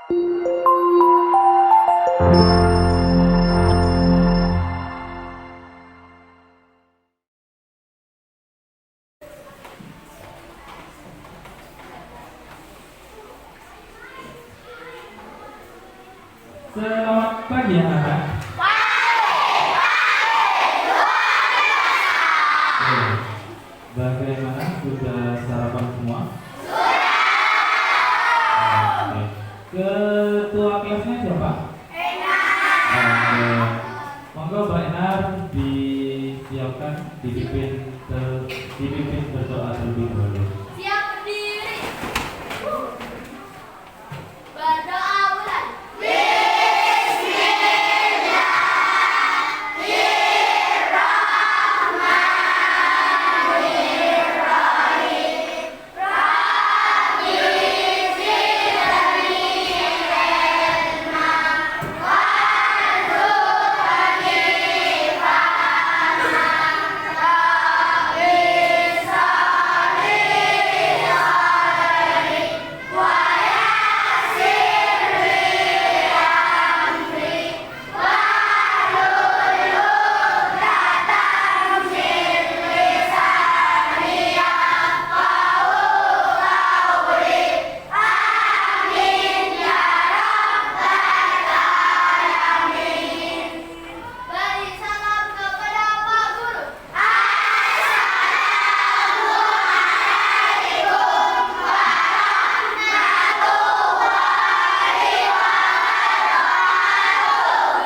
Selamat pagi anak-anak. Bagaimana, sudah sarapan semua? Oke. Ketua kelasnya siapa? Monggo Mbak Enar disiapkan, dipimpin berdoa terlebih dahulu. Siap berdiri. Berdoa bulan. Beri salam kepada Pak Guru.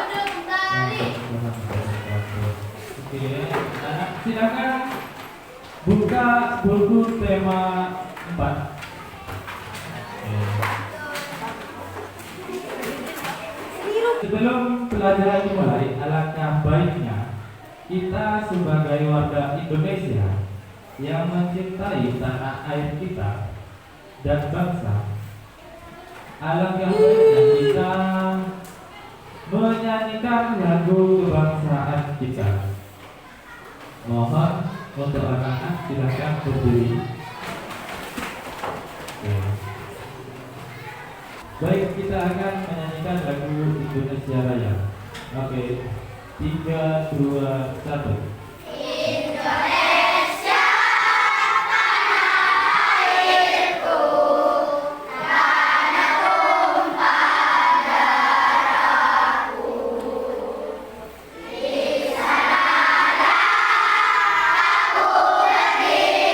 Duduk kembali. Oke, anak silakan buka buku tema 4. Sebelum pelajaran dimulai, alangkah baiknya kita sebagai warga Indonesia yang mencintai tanah air kita dan bangsa, alangkah baiknya kita menyanyikan lagu kebangsaan kita. Mohon untuk anak-anak silakan berdiri. Oke. Baik, kita akan menyanyikan lagu Indonesia Raya. Oke, 3, 2, 1. Indonesia tanah airku, tanah tumpah darahku. Di sanalah aku berdiri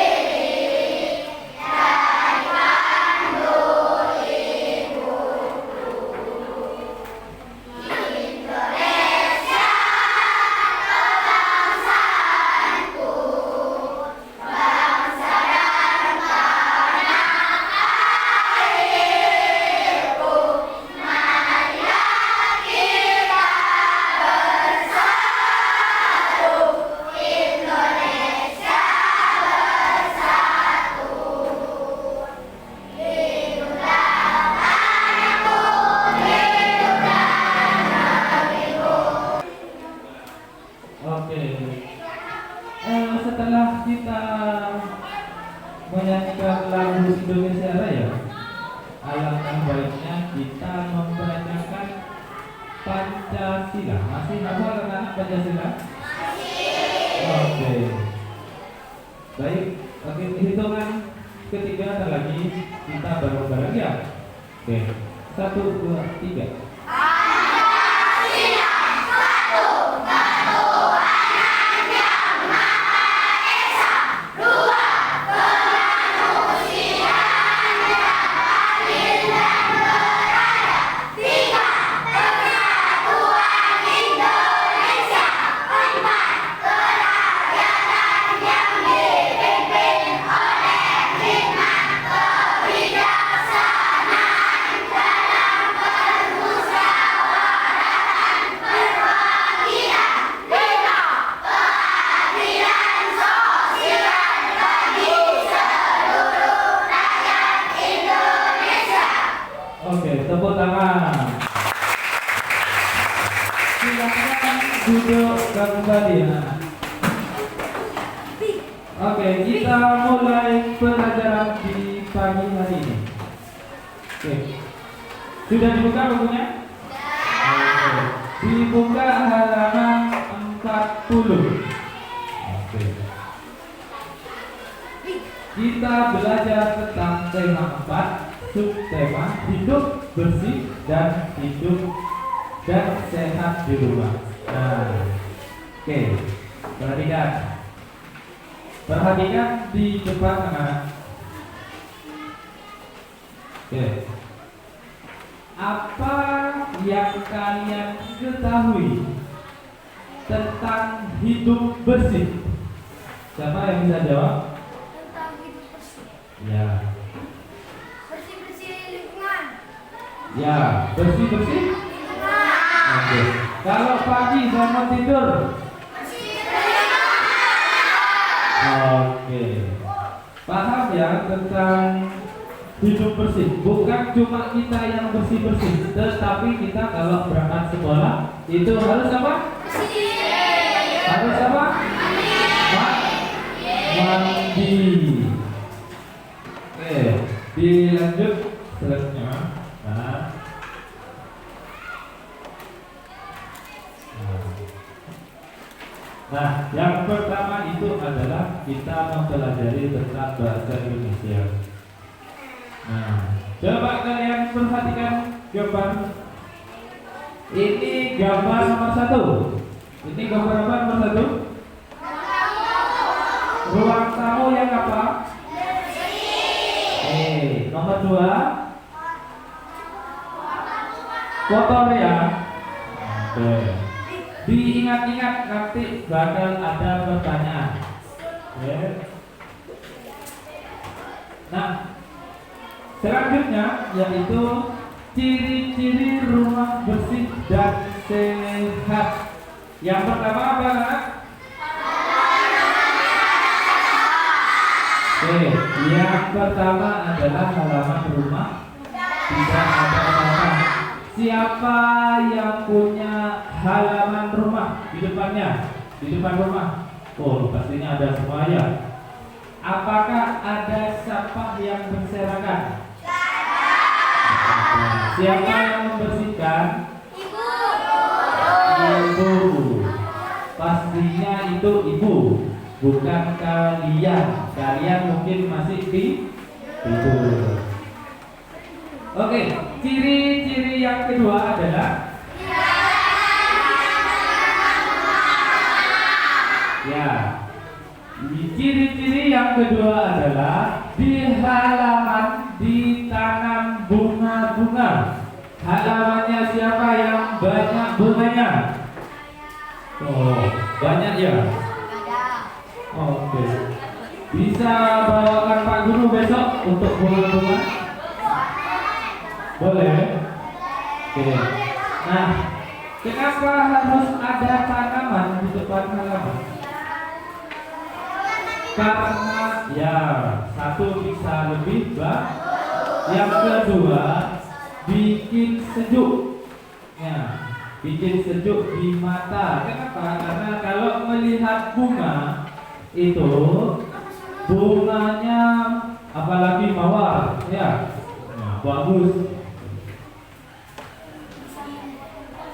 dari kandung ibuku. Indonesia kebangsaanku, bangsa dan tanah airku. Marilah kita bersatu, Indonesia bersatu. Hiduplah tanahku, hiduplah negeriku. Oke. Setelah kita menyanyikan lagu Indonesia Raya, alangkah baiknya kita memperagakan Pancasila. Masih hafal anak-anak Pancasila? Oke. Baik. Oke, hitungan ketiga lagi kita bareng-bareng ya. Oke. 1, 2, 3. Oke, tepuk tangan. Silakan duduk kembali ya. Oke, kita mulai pelajaran di pagi hari ini. Oke. Sudah dibuka bukunya? Oke. Dibuka halaman 40. Oke. Kita belajar tentang tema 4, subtema hidup bersih dan hidup dan sehat di rumah. Nah, oke. Perhatikan di depan anak. Oke. Apa yang kalian ketahui tentang hidup bersih? Siapa yang bisa jawab? Tentang hidup bersih. Ya. Bersih-bersih lingkungan. Ya, bersih-bersih. Lingkungan. Oke. Kalau pagi bangun tidur. Oke. Paham ya tentang hidup bersih? Bukan cuma kita yang bersih-bersih, tetapi kita kalau berangkat sekolah itu harus apa? Harus apa? Mandi. Oke, dilanjut selanjutnya. Nah, yang pertama itu adalah kita mempelajari tentang bahasa Indonesia. Nah, coba kalian perhatikan gambar. Ini gambar nomor 1. Ini gambar apa nomor 1? Ruang tamu yang apa? Nomor 2. Kotor ya. Oke. Diingat-ingat nanti bakal ada pertanyaan. Ya. Nah, selanjutnya yaitu ciri-ciri rumah bersih dan sehat. Yang pertama apa, Nak? Yang pertama adalah halaman rumah tidak ada apa-apa. Siapa yang punya halaman rumah di depannya? Di depan rumah? Oh, pastinya ada semua ya. Apakah ada sampah yang berserakan? Siapa yang membersihkan? Ibu. Pastinya itu ibu, bukan kalian. Kalian mungkin masih tidur. Oke, ciri-ciri yang kedua adalah ciri-ciri yang kedua adalah di halaman ditanam bunga-bunga. Halamannya siapa yang banyak bunganya? Oh, banyak ya? Oke. Bisa bawakan Pak Guru besok untuk bunga-bunga? Boleh? Oke. Nah, kenapa harus ada tanaman di depan halaman? Karena ya, satu bisa lebih yang kedua bikin sejuk. Ya, bikin sejuk di mata. Kenapa? Karena kalau melihat bunga itu bunganya apalagi mawar, ya, bagus.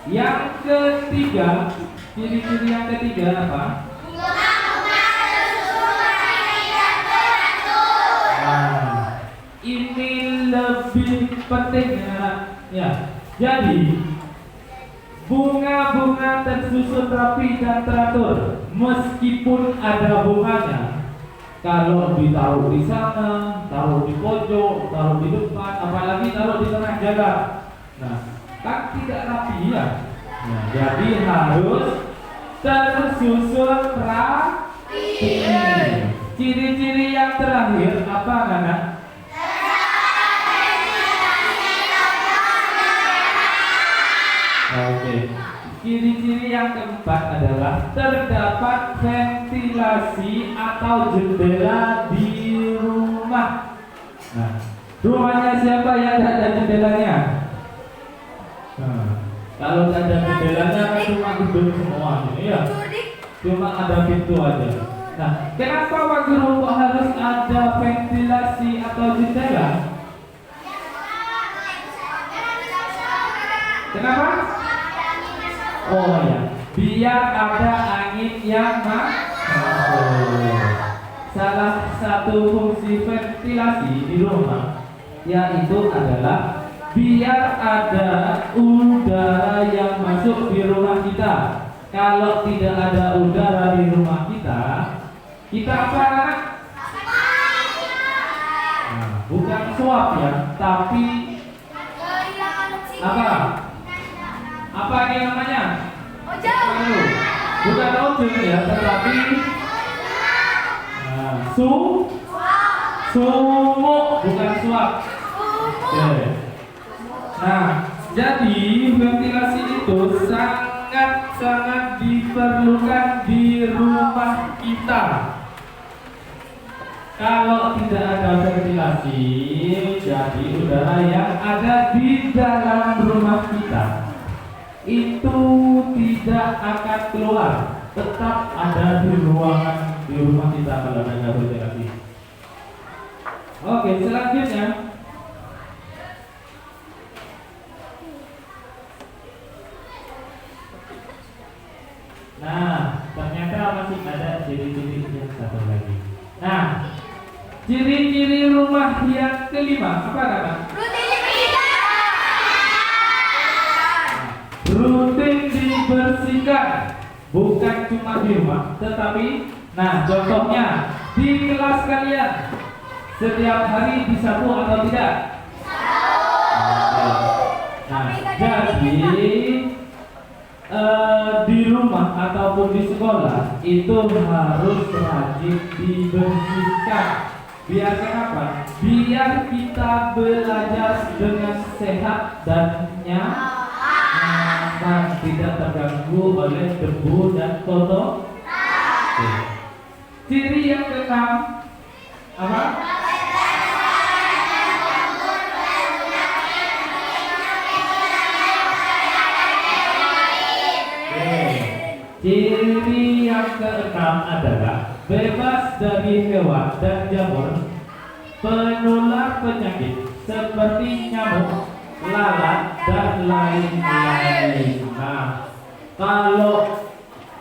Yang ketiga, ciri-ciri yang ketiga apa? Ini lebih penting ya. Jadi bunga-bunga tersusun rapi dan teratur. Meskipun ada bunganya, kalau ditaruh di sana, taruh di pojok, taruh di depan, apalagi taruh di tengah jalan, nah kan tidak rapi ya. Nah, jadi harus tersusun rapi. Ciri-ciri yang terakhir apa, Nana? Oke. Ciri-ciri yang keempat adalah terdapat ventilasi atau jendela di rumah. Nah, rumahnya siapa yang tidak ada jendelanya? Nah, kalau tidak ada jendelanya kan cuma gedung semua ini ya. Cuma ada pintu aja. Nah, kenapa Pak Guru kok harus ada ventilasi atau jendela? Kenapa? Oh ya, biar ada angin yang masuk. Salah satu fungsi ventilasi di rumah yaitu adalah biar ada udara yang masuk di rumah kita. Kalau tidak ada udara di rumah kita apa? Nah, bukan suap ya, tapi apa? Apa ini namanya? Bukan ojol ya, tetapi sumuk, bukan suap. Oke. Nah, jadi ventilasi itu sangat diperlukan di rumah kita. Kalau tidak ada ventilasi, jadi udara yang ada di dalam rumah kita itu tidak akan keluar, tetap ada di ruangan di rumah kita kalau ada ventilasi. Oke, selanjutnya nah, ternyata masih ada ciri-ciri yang satu lagi. Nah, ciri-ciri rumah yang kelima apa kata? Rutin dibersihkan, bukan cuma di rumah, tetapi, nah contohnya di kelas kalian setiap hari disapu atau tidak? Nah, jadi di rumah ataupun di sekolah itu harus rajin dibersihkan. Biar kenapa? Biar kita belajar dengan sehat dan nyaman, tidak terganggu oleh debu dan kotor. Ciri yang keenam apa? Ciri yang keenam adalah bebas dari hewan dan jamur penular penyakit seperti nyamuk, lalat, dan lain-lain. Nah, kalau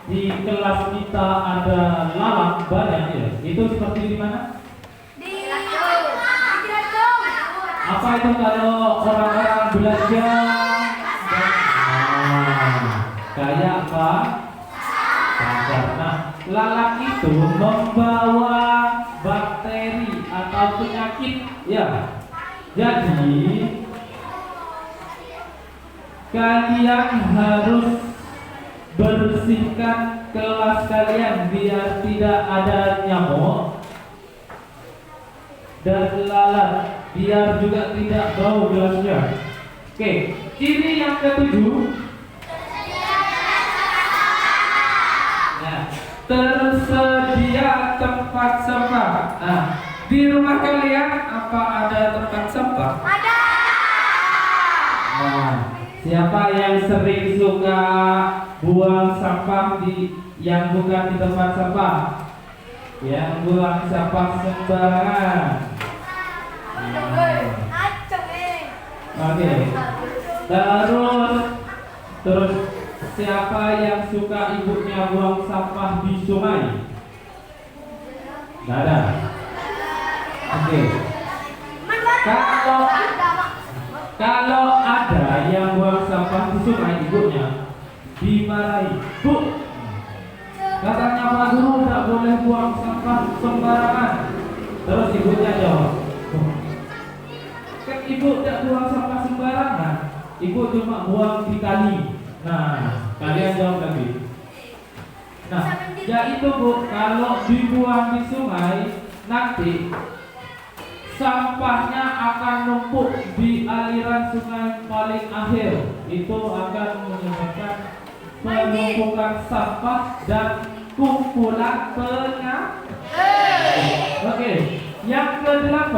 di kelas kita ada lalat banyak ya, itu seperti di mana? Apa itu kalau orang-orang belajar? Kayak apa? Karena lalat itu membawa bakteri atau penyakit ya. Jadi kalian harus bersihkan kelas kalian biar tidak ada nyamuk dan lalat, biar juga tidak bau gelasnya. Oke, ciri yang ketujuh, tersedia tempat sampah. Nah, di rumah kalian apa ada tempat sampah? Ada. Nah, siapa yang sering suka buang sampah yang bukan di tempat sampah? Yang buang sampah sembarangan. Oke. Terus siapa yang suka ibunya buang sampah di sungai? Nggak ada. Oke. Kalau ada yang buang sampah di sungai, ibunya dimarahi. Bu, katanya Pak Guru tidak boleh buang sampah sembarangan. Terus ibunya jawab, kan ibu tidak buang sampah sembarangan, ibu cuma buang di kali. Nah, kalian jawab lagi. Nah, ya itu Bu, kalau dibuang di sungai, nanti sampahnya akan numpuk di aliran sungai paling akhir. Itu akan menyebabkan penumpukan sampah dan kumpulan penyakit. Oke, yang ke-8.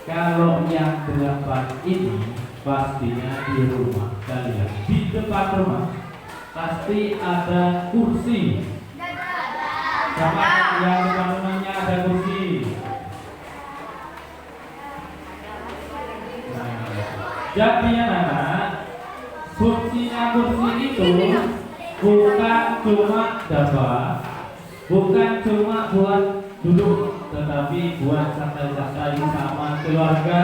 Kalau yang 8 ini pastinya di rumah kalian, di depan rumah pasti ada kursi. Siapa yang depan rumahnya ada kursi? Jadi anak, fungsinya kursi itu bukan cuma bukan cuma buat duduk, tetapi buat santai-santai sama keluarga,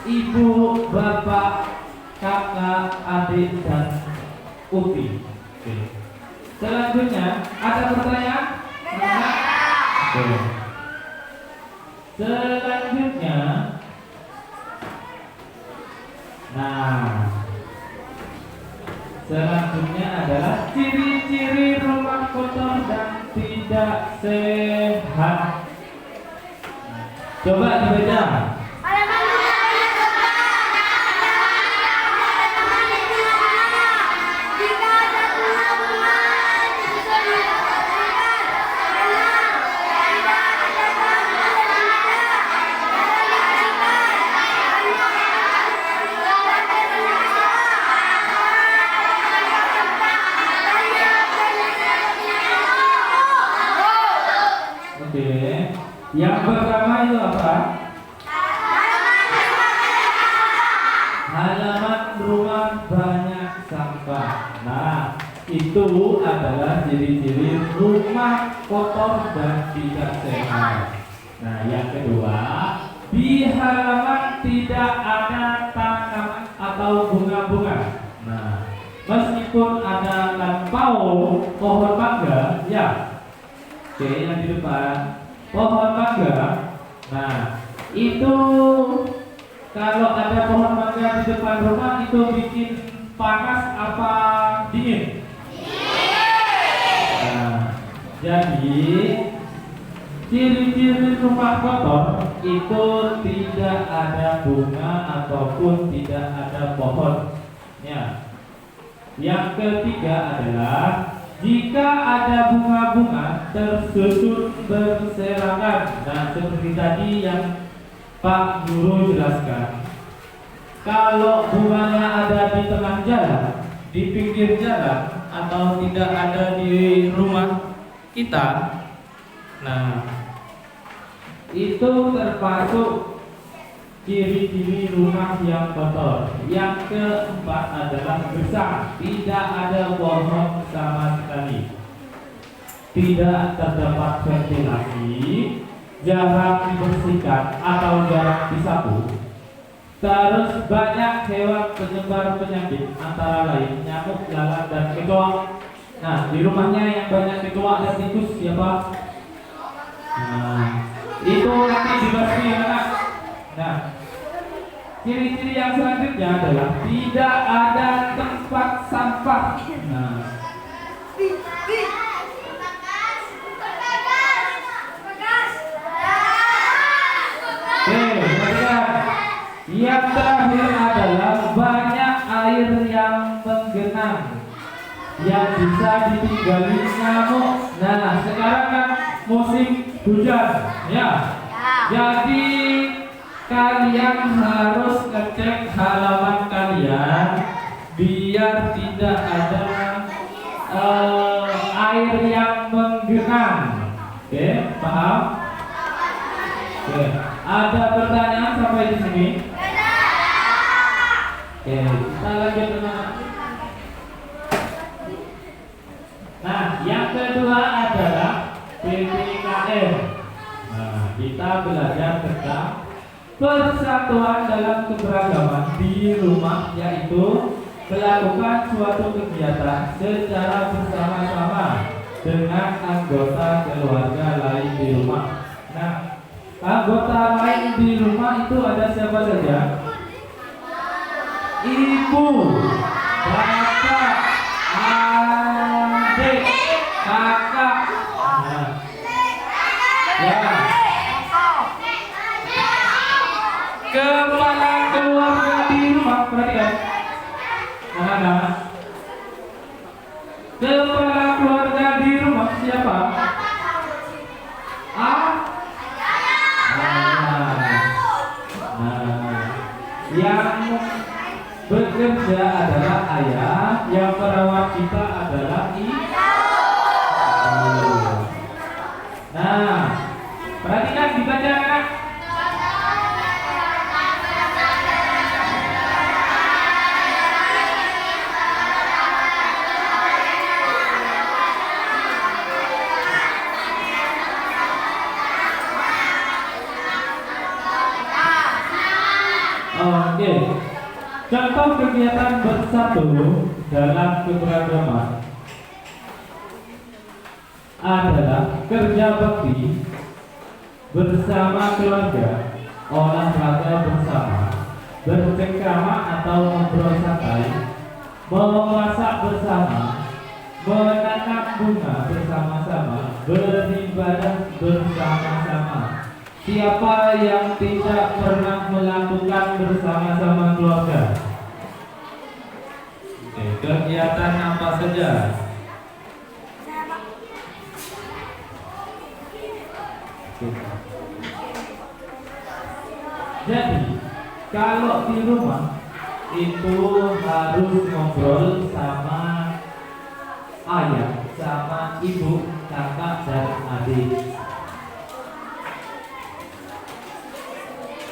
ibu, bapak, kakak, adik, dan uti. Oke. Selanjutnya, ada pertanyaan? Oke. Selanjutnya, selanjutnya adalah ciri-ciri rumah kotor dan tidak sehat. Coba dibaca. Oke, yang pertama itu apa? Halaman rumah banyak sampah. Nah, itu adalah ciri-ciri rumah kotor dan tidak sehat. Nah, yang kedua, di halaman tidak ada tanaman atau bunga-bunga. Nah, meskipun ada lampau pohon mangga, ya. Oke, yang di depan pohon mangga. Nah, itu kalau ada pohon mangga di depan rumah itu bikin panas apa dingin? Nah, jadi ciri-ciri rumah kotor itu tidak ada bunga ataupun tidak ada pohonnya. Yang ketiga adalah jika ada bunga-bunga tersusun berserakan. Nah, seperti tadi yang Pak Guru jelaskan, kalau bunganya ada di tengah jalan, di pinggir jalan, atau tidak ada di rumah kita, nah itu termasuk ciri-ciri rumah yang kotor. Yang keempat adalah gersang, tidak ada pohon sama sekali, tidak terdapat ventilasi, jarang dibersihkan atau jarang disapu. Terus banyak hewan penyebar penyakit, antara lain nyamuk, lalat, dan kecoak. Nah, di rumahnya yang banyak kecoak dan tikus siapa? Nah, itu nanti dibersihkan. Nah, ciri-ciri yang selanjutnya adalah tidak ada tempat sampah. Nah, yang terakhir adalah banyak air yang menggenang yang bisa ditinggali nyamuk. Nah, sekarang kan musim hujan, ya. Jadi kalian harus ngecek halaman kalian biar tidak ada air yang menggenang. Oke, paham? Oke, ada pertanyaan sampai di sini? Oke, kita lanjut dengan. Nah, yang kedua adalah PPKM. Nah, kita belajar tentang persatuan dalam keberagaman di rumah, yaitu melakukan suatu kegiatan secara bersama-sama dengan anggota keluarga lain di rumah. Nah, anggota lain di rumah itu ada siapa saja? Ibu, bapak, adik, kakak. Nah, ya. Kepala keluarga di rumah, perhatikan. Nah, kepala keluarga di rumah siapa? Yang bekerja adalah ayah, yang merawat kita adalah ibu. Nah, perhatikan dibaca, anak. Oke. Contoh kegiatan bersatu dalam keberagaman adalah kerja bakti bersama keluarga, olahraga bersama, bercengkrama atau ngobrol santai, memasak bersama, menanam bunga bersama-sama, beribadah bersama-sama. Siapa yang tidak pernah melakukan bersama-sama keluarga? Oke, kegiatan apa saja? Jadi, kalau di rumah itu harus ngobrol sama ayah, sama ibu, kakak, dan adik.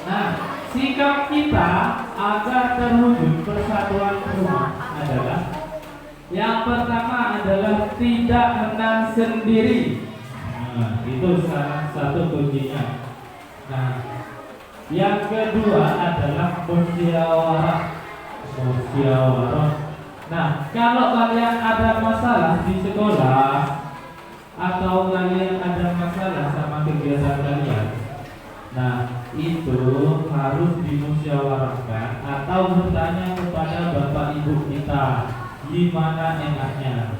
Nah, sikap kita agar terwujud persatuan rumah adalah yang pertama adalah tidak menang sendiri. Nah, itu salah satu kuncinya. Nah, yang kedua adalah musyawarah. Nah, kalau kalian ada masalah di sekolah atau kalian ada masalah sama kegiatan kalian, nah itu harus dimusyawarahkan atau bertanya kepada bapak ibu kita gimana enaknya.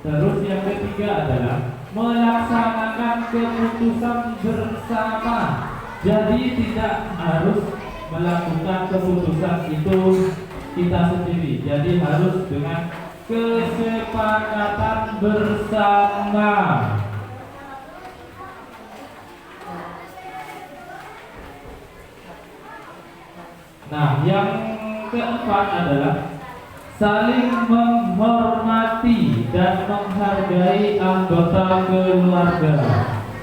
Terus yang ketiga adalah melaksanakan keputusan bersama. Jadi tidak harus melakukan keputusan itu kita sendiri. Jadi harus dengan kesepakatan bersama. Nah, yang keempat adalah saling menghormati dan menghargai anggota keluarga.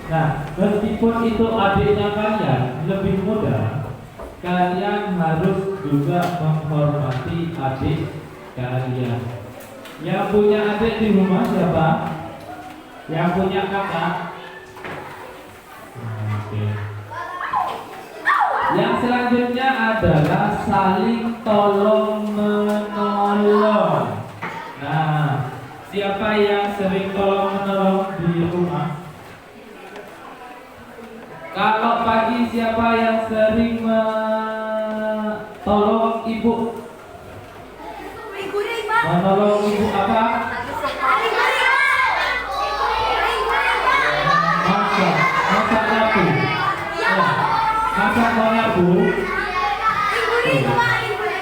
Nah, meskipun itu adiknya kalian lebih muda, kalian harus juga menghormati adik kalian. Yang punya adik di rumah siapa? Yang punya kakak? Oke. Yang selanjutnya adalah saling tolong menolong. Nah, siapa yang sering tolong menolong di rumah? Kalau pagi siapa yang sering tolong ibu? Menolong ibu apa? Masak nyapu. Masak nyapu.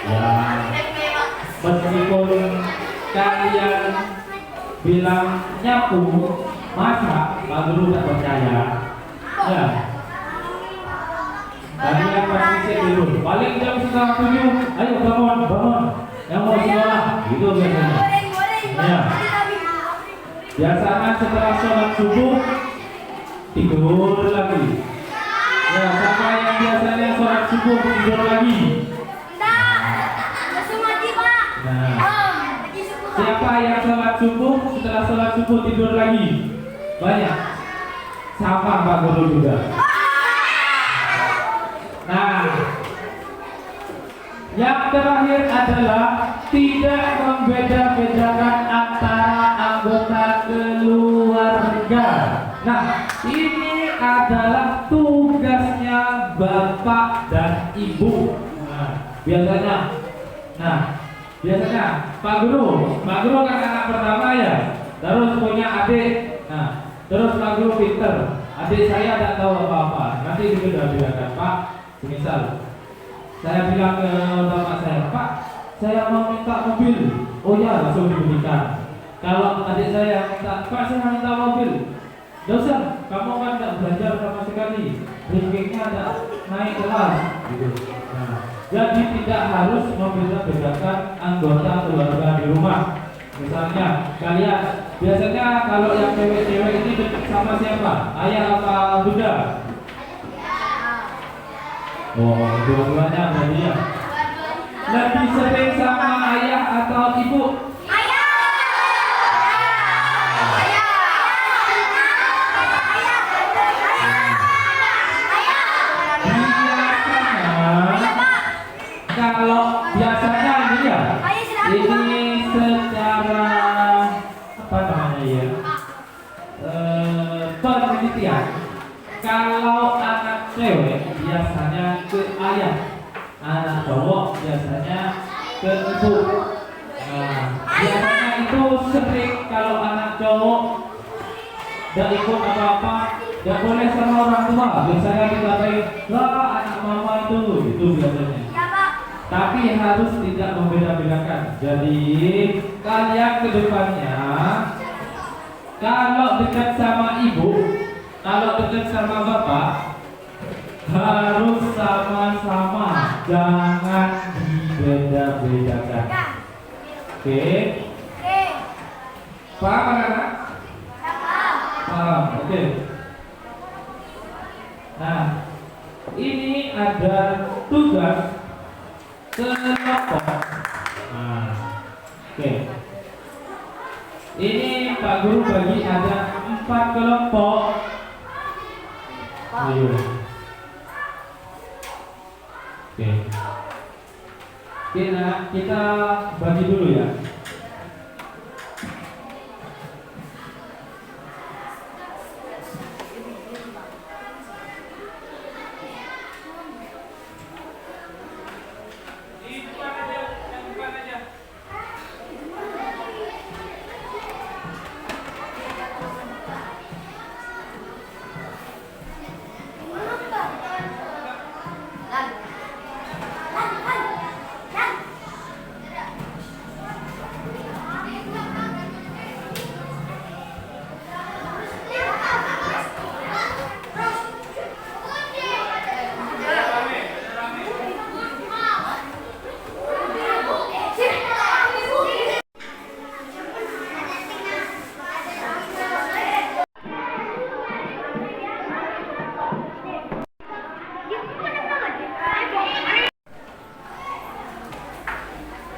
Ya, meskipun kalian bilang nyapu, masak, Pak Guru tak percaya. Ya. Kalian pasti dulu. Paling jam 6:30, ayo bangun. Yang mau sekolah, itu biasanya. Ya. Biasanya setelah sholat subuh tidur lagi. Ya, siapa yang biasanya sholat subuh tidur lagi? Nah, siapa yang sholat subuh setelah sholat subuh tidur lagi? Banyak. Sama Pak Guru juga. Nah, yang terakhir adalah tidak membeda-bedakan antara anggota keluarga. Nah, ini adalah tugasnya bapak dan ibu. Biasanya Pak Guru kan anak pertama ya, terus punya adik. Nah, terus Pak Guru pinter, adik saya tidak tahu apa-apa. Nanti dibeda-bedakan, Pak. Misal, saya bilang ke bapak saya, Pak, saya mau minta mobil. Oh ya, langsung diberikan. Kalau adik saya minta, Pak, saya minta mobil. Dosen, kamu kan tidak belajar sama sekali, rankingnya ada naik kelas. Gitu. Nah, jadi tidak harus membeda-bedakan anggota keluarga di rumah. Misalnya, kalian biasanya kalau yang cewek-cewek ini dekat sama siapa? Ayah apa bunda? Oh, dua-duanya berarti ya. Lebih sering sama ayah atau ibu? Kalau anak cewek biasanya ke ayah, anak cowok biasanya ke ibu. Nah, biasanya itu sering kalau anak cowok tidak ikut apa-apa, tidak boleh sama orang tua. Biasanya kita lah anak mama itu biasanya. Tapi harus tidak membeda-bedakan. Jadi kalian kedepannya kalau dekat sama ibu, kalau dekat sama bapak, harus sama-sama, jangan dibeda-bedakan. Oke? Paham anak-anak? Paham, oke. Nah, ini ada tugas kelompok. Nah, oke. Ini Pak Guru bagi ada 4 kelompok. Ayo. Oke. Oke, nah kita bagi dulu ya.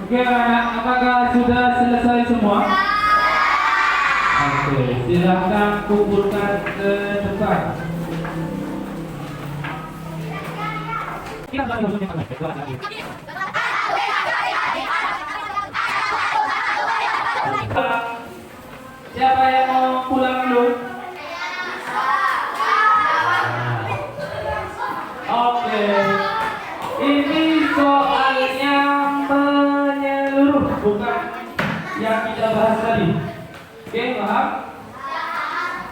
Oke anak, apakah sudah selesai semua? Oke, silahkan kumpulkan ke depan. Siapa yang mau pulang dulu? Oke, ini soalnya menyeluruh, bukan yang kita bahas tadi. Oke, paham?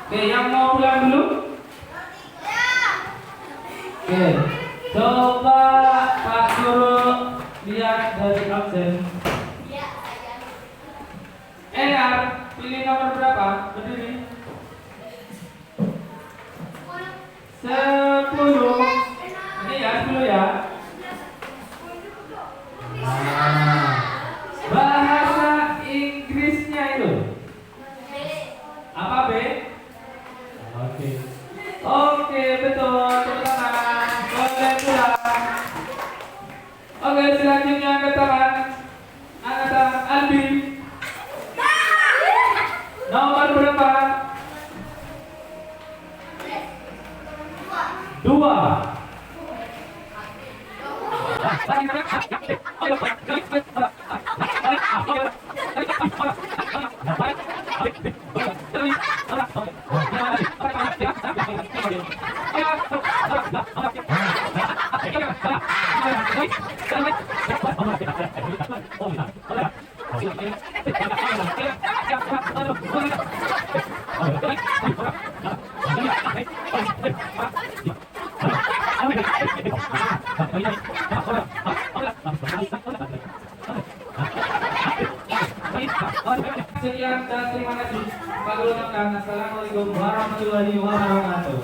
Oke, yang mau pulang dulu? Oke, coba Pak Guru lihat dari absen. Pilih nomor berapa? Berdiri. 10. Ini ya 10 ya. Nah, bahasa Inggrisnya itu apa B? Oke. Oke, betul. Tepuk tangan. Boleh pulang. Oke, selanjutnya angkat tangan. Angkat tangan Albi. Nomor berapa? 2. Sekian dan terima kasih. Pak Guru ucapkan assalamualaikum warahmatullahi wabarakatuh.